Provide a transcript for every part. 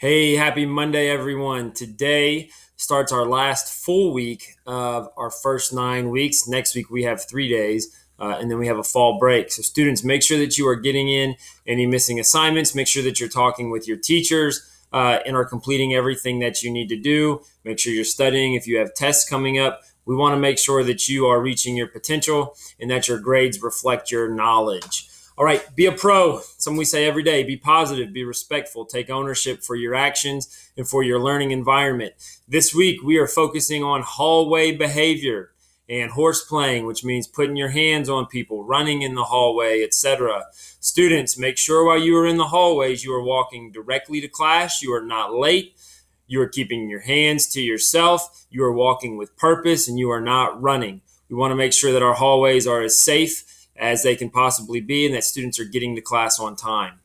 Hey, happy Monday, everyone. Today starts our last full week of our first 9 weeks. Next week, we have 3 days, and then we have a fall break. So, students, make sure that you are getting in any missing assignments. Make sure that you're talking with your teachers and are completing everything that you need to do. Make sure you're studying if you have tests coming up. We want to make sure that you are reaching your potential and that your grades reflect your knowledge. All right, be a pro. Something we say every day. Be positive, be respectful, take ownership for your actions and for your learning environment. This week, we are focusing on hallway behavior and horse playing, which means putting your hands on people, running in the hallway, etc. Students, make sure while you are in the hallways, you are walking directly to class. You are not late. You are keeping your hands to yourself. You are walking with purpose and you are not running. We want to make sure that our hallways are as safe as they can possibly be and that students are getting to class on time.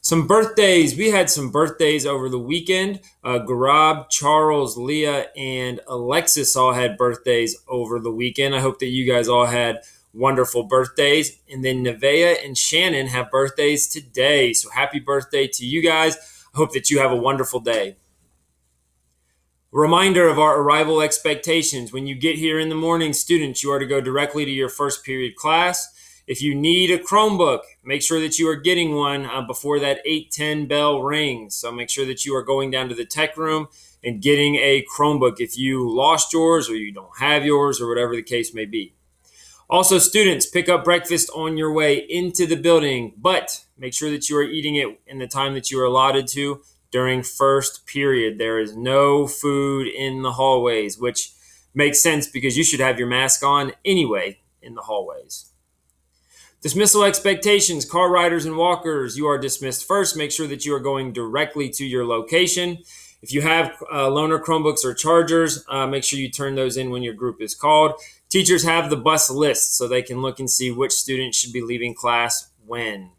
Some birthdays. We had some birthdays over the weekend. Garab, Charles, Leah, and Alexis all had birthdays over the weekend. I hope that you guys all had wonderful birthdays. And then Nevaeh and Shannon have birthdays today. So happy birthday to you guys. I hope that you have a wonderful day. Reminder of our arrival expectations. When you get here in the morning, students, you are to go directly to your first period class. If you need a Chromebook, make sure that you are getting one before that 8:10 bell rings. So make sure that you are going down to the tech room and getting a Chromebook if you lost yours or you don't have yours or whatever the case may be. Also, students, pick up breakfast on your way into the building, but make sure that you are eating it in the time that you are allotted to during first period. There is no food in the hallways, which makes sense because you should have your mask on anyway in the hallways. Dismissal expectations, car riders and walkers, you are dismissed first. Make sure that you are going directly to your location. If you have loaner Chromebooks or chargers, make sure you turn those in when your group is called. Teachers have the bus list so they can look and see which students should be leaving class when.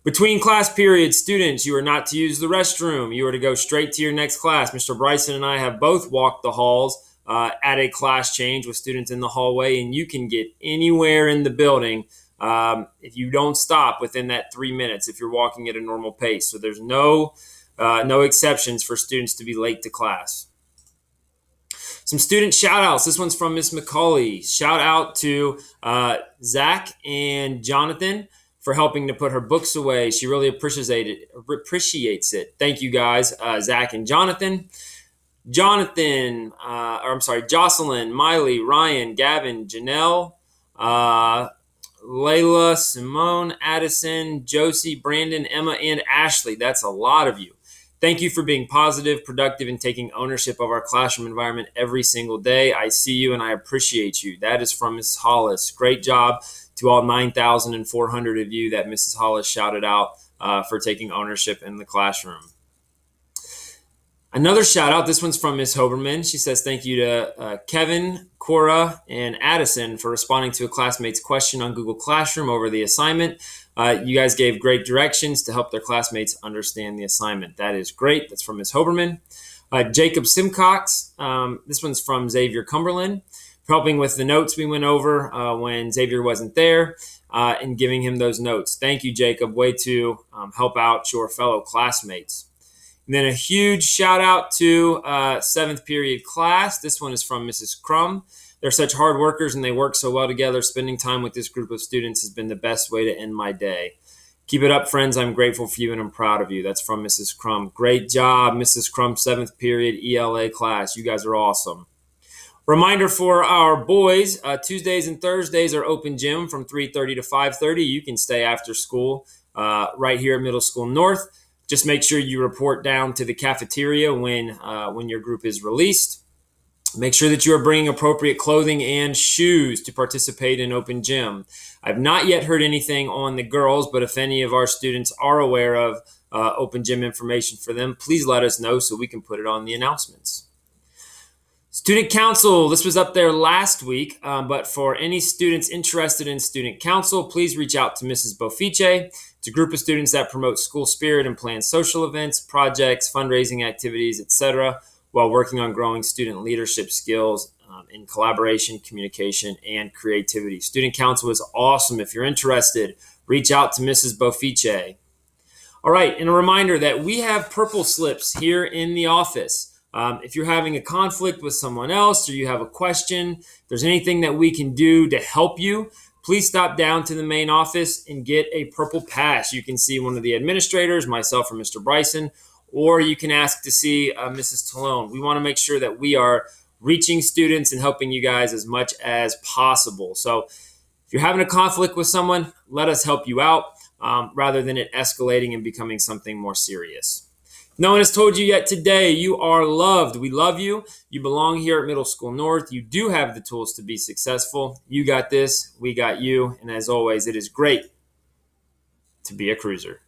Between class periods, students, you are not to use the restroom. You are to go straight to your next class. Mr. Bryson and I have both walked the halls at a class change with students in the hallway, and you can get anywhere in the building if you don't stop within that 3 minutes if you're walking at a normal pace. So there's no exceptions for students to be late to class. Some student shout outs. This one's from Miss McCauley. Shout out to Zach and Jonathan for helping to put her books away. She really appreciates it. Thank you guys, Zach and Jonathan. Jocelyn, Miley, Ryan, Gavin, Janelle, Layla, Simone, Addison, Josie, Brandon, Emma, and Ashley. That's a lot of you. Thank you for being positive, productive, and taking ownership of our classroom environment every single day. I see you and I appreciate you. That is from Mrs. Hollis. Great job to all 9,400 of you that Mrs. Hollis shouted out for taking ownership in the classroom. Another shout out, this one's from Ms. Hoberman. She says thank you to Kevin, Cora, and Addison for responding to a classmate's question on Google Classroom over the assignment. You guys gave great directions to help their classmates understand the assignment. That is great. That's from Ms. Hoberman. Jacob Simcox, this one's from Xavier Cumberland, for helping with the notes we went over when Xavier wasn't there and giving him those notes. Thank you, Jacob. Way to help out your fellow classmates. And then a huge shout out to seventh period class. This one is from Mrs. Crum. They're such hard workers and they work so well together. Spending time with this group of students has been the best way to end my day. Keep it up, friends. I'm grateful for you and I'm proud of you. That's from Mrs. Crum. Great job, Mrs. Crum, seventh period ELA class. You guys are awesome. Reminder for our boys, Tuesdays and Thursdays are open gym from 3:30 to 5:30. You can stay after school right here at Middle School North. Just make sure you report down to the cafeteria when your group is released. Make sure that you are bringing appropriate clothing and shoes to participate in open gym. I've not yet heard anything on the girls, but if any of our students are aware of open gym information for them, please let us know so we can put it on the announcements. Student Council, this was up there last week, but for any students interested in Student Council, please reach out to Mrs. Bofice. It's a group of students that promote school spirit and plan social events, projects, fundraising activities, etc., while working on growing student leadership skills in collaboration, communication, and creativity. Student Council is awesome. If you're interested, reach out to Mrs. Bofice. All right, and a reminder that we have purple slips here in the office. If you're having a conflict with someone else or you have a question, if there's anything that we can do to help you, please stop down to the main office and get a purple pass. You can see one of the administrators, myself or Mr. Bryson, or you can ask to see Mrs. Talone. We want to make sure that we are reaching students and helping you guys as much as possible. So if you're having a conflict with someone, let us help you out rather than it escalating and becoming something more serious. No one has told you yet today, you are loved. We love you. You belong here at Middle School North. You do have the tools to be successful. You got this. We got you. And as always, it is great to be a cruiser.